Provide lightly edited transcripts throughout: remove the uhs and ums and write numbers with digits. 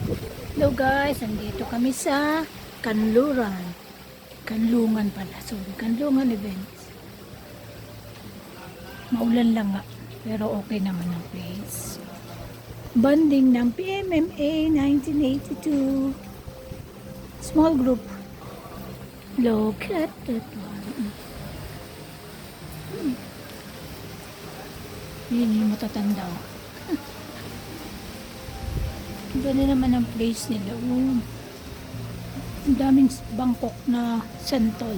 Hello guys, andito kami sa Kanluran. Kanlungan pala, sorry. Kanlungan Events. Maulan lang nga, pero okay naman ang place. Banding ng PMMA 1982. Small group. Look at that one. Yun yung matatanda. Ganda naman ang place nila. Oh. Ang daming Bangkok na santol.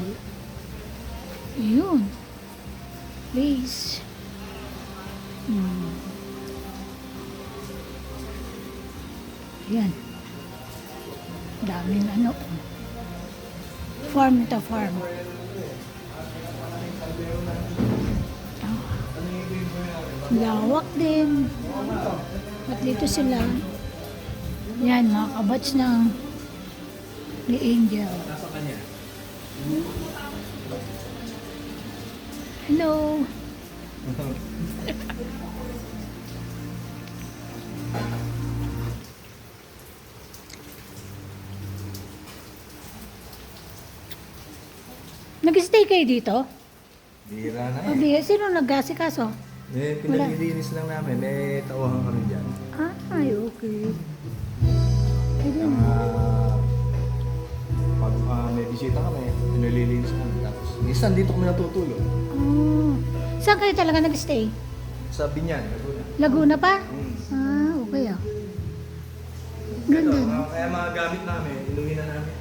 Yun. Place. Yan. Daming ano. Farm to farm. Lawak din. At dito sila. Yan, mga kabats ng ni Angel. Hello. Nag-stay kayo dito? Bira na O, sino nag-asikaso? Pinaglilinis lang namin. May tauhan kami dyan. Ah, ay, okay. Pag may bisita kami, pinalilinis kami. Tapos, minsan dito kami natutulog. Oh. Saan kayo talaga nag-stay? Sa Binyan, Laguna. Laguna pa? Ah, okay ah. Ganda, no? Kaya mga gamit namin, inumin na namin.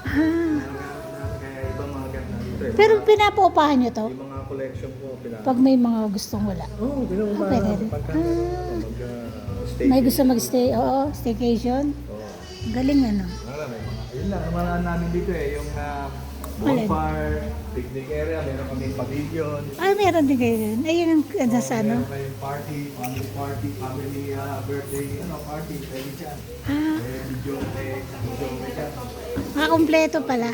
Ah. Mga gamit namin, kaya ibang mga gamit namin dito. Pero pinapaupahan nyo to? Yung mga collection ko, Pag may mga gustong wala. Oo, pinuupahan pwede namin. rin. Pagka mag-stay. May gusto mag-stay? Oo, staycation. Oo. Galing ano. Yun lang, namaraan namin dito yung bonfire, picnic area, meron kami pavilion. Ah, meron din kayo yun. Ayun ang ano sa ano. Meron kayong party, family birthday, party, pwede dyan. Ah, Video dyan. kompleto pala.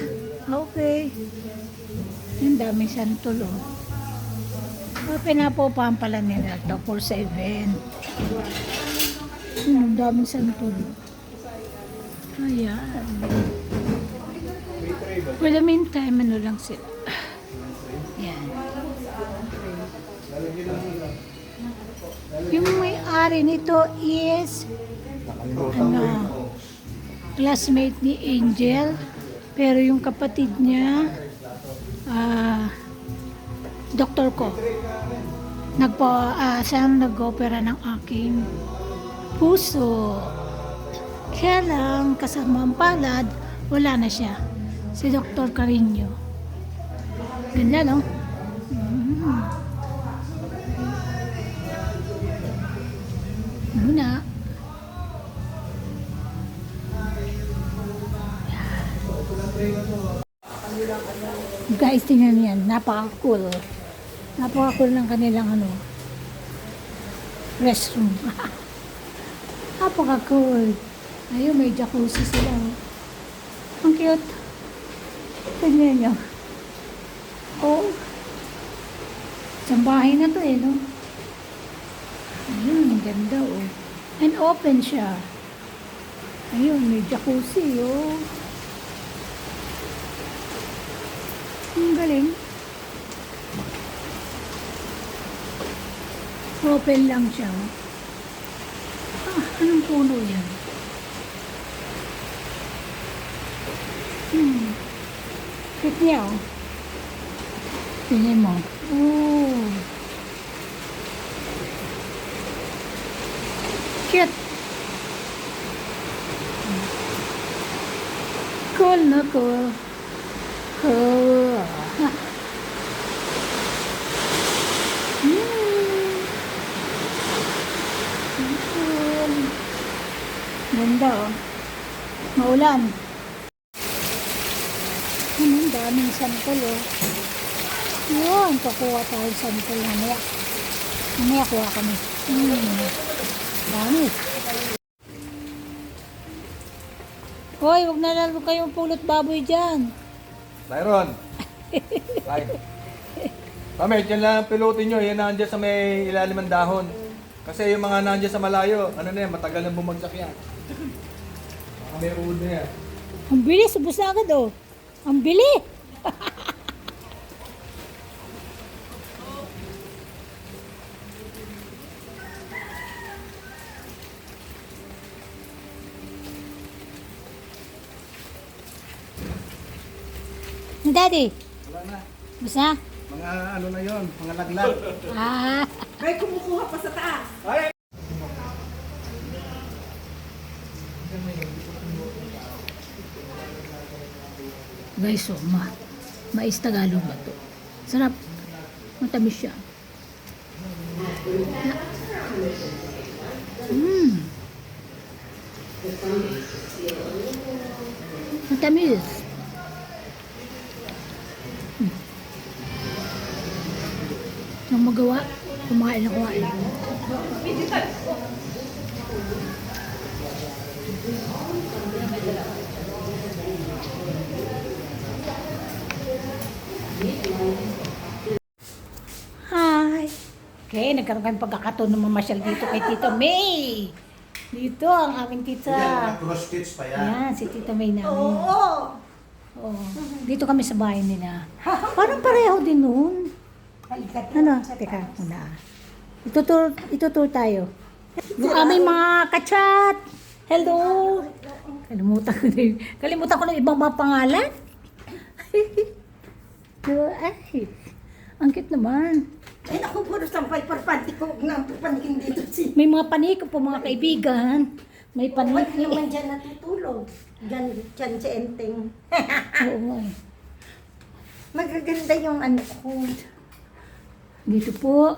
Okay. Ang daming santol oh. Pinapaupahan pala nila ito for sa event. Ang daming santol. Ayan. For the meantime, ano lang sila. Yan. Yung may-ari nito is classmate ni Angel, pero yung kapatid niya doktor ko. Siyang nag-opera ng aking puso. Kaya lang, kasama ang palad, wala na siya. Si Dr. Carino. Ganda, no? Muna. Guys, tingnan yan. Napaka-cool. Napaka-cool ng kanilang restroom. Napaka-cool. Ayun, may jacuzzi sila. Ang cute. Tingnan nyo. Oh. Isang bahay na to no? Ayun, ang ganda oh. And open siya. Ayun, may jacuzzi oh. Ang galing. Open lang siya. Ah, anong puno yan? Cute niya oh. Tingnan mo. Oh. Cute. Cool na cool. Cool. Cool. Ganda oh. Maulan. Ang daming santol oh. Yun, pakuha tayo santol mamaya. Mamaya kuha kami. Dami. Hoy, huwag na lalo kayong pulot baboy dyan. Byron! Ay. Pamit, yan lang ang pilotin nyo. Yan nandiyan sa may ilalim ng dahon. Kasi yung mga nandiyan sa malayo, ano na yan, matagal na bumagsak yan. may uod na yan. Ang bilis, ubos na agad oh. Ang bilis! Daddy, Wala na. ubos na? Mga ano na yon, mga laglag. Ah, May kumukuha pa sa taas. Ay! guys, oh, mais Tagalog ba to? Sarap. Matamis siya. Mmm. Matamis. Nang magawa, kumain na kumain. Hi! Okay, nagkaroon kami pagkakataon na mamasyal dito kay Tito May. Dito ang aming tita. Cross stitch pa yan. Ayan, si Tita May namin. Oo. Oo. Dito kami sa bahay nila. Parang pareho din noon. Halikat Ano? Teka, muna. Itutur tayo. Yung aming mga kachat. Hello! Kalimutan ko na ibang mga pangalan. Ay, ang cute naman. Ay, naku, puro sampay parpanti ko na paningin dito si... May mga paniko po mga kaibigan. May Wala paniki. naman dyan natutulog. Dyan si Enteng. Oo. Ay. Magaganda yung ano ko. Dito po.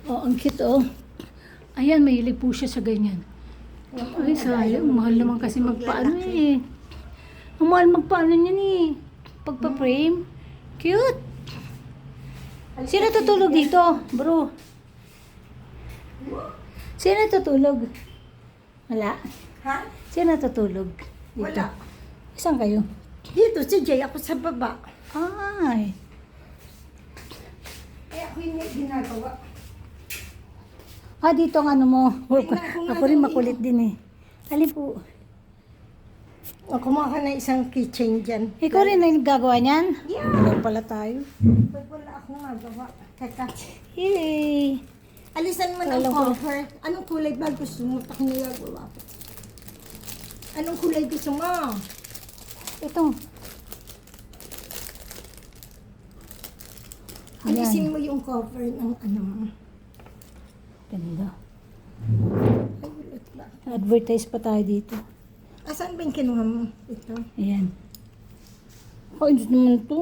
Oh, ang cute oh. Ayan, mahilig po siya sa ganyan. Ay, sayang. Mahal naman kasi magpaano eh. Ang mahal magpaano niyan eh. Pagpa-frame. Cute. Sino tutulog dito, bro? Sino tutulog? Wala. Ha? Sino tutulog dito? Wala. Saan kayo? Dito si Jay, ako sa baba. Ay. Eh, ako yung ginagawa. Ah, dito ang ano mo. Tingnan ko nga Ako rin dali. makulit din eh. Alin po? O, kumuha ka na isang keychain dyan. Ikaw rin na gagawa niyan? Yeah. Wala pala tayo. Ba't wala akong magawa? Teka. Yay! Alisan mo ng Alam ko. cover. Anong kulay ba gusto mo? Taka nilagawa ko. Anong kulay gusto mo? Ito. Alisin mo yung cover ng ano. Ganda. Ay, ulit ba? Advertise pa tayo dito. Asan ba yung kinuha mo? Ito. Ayan. Ay, Diyos naman ito.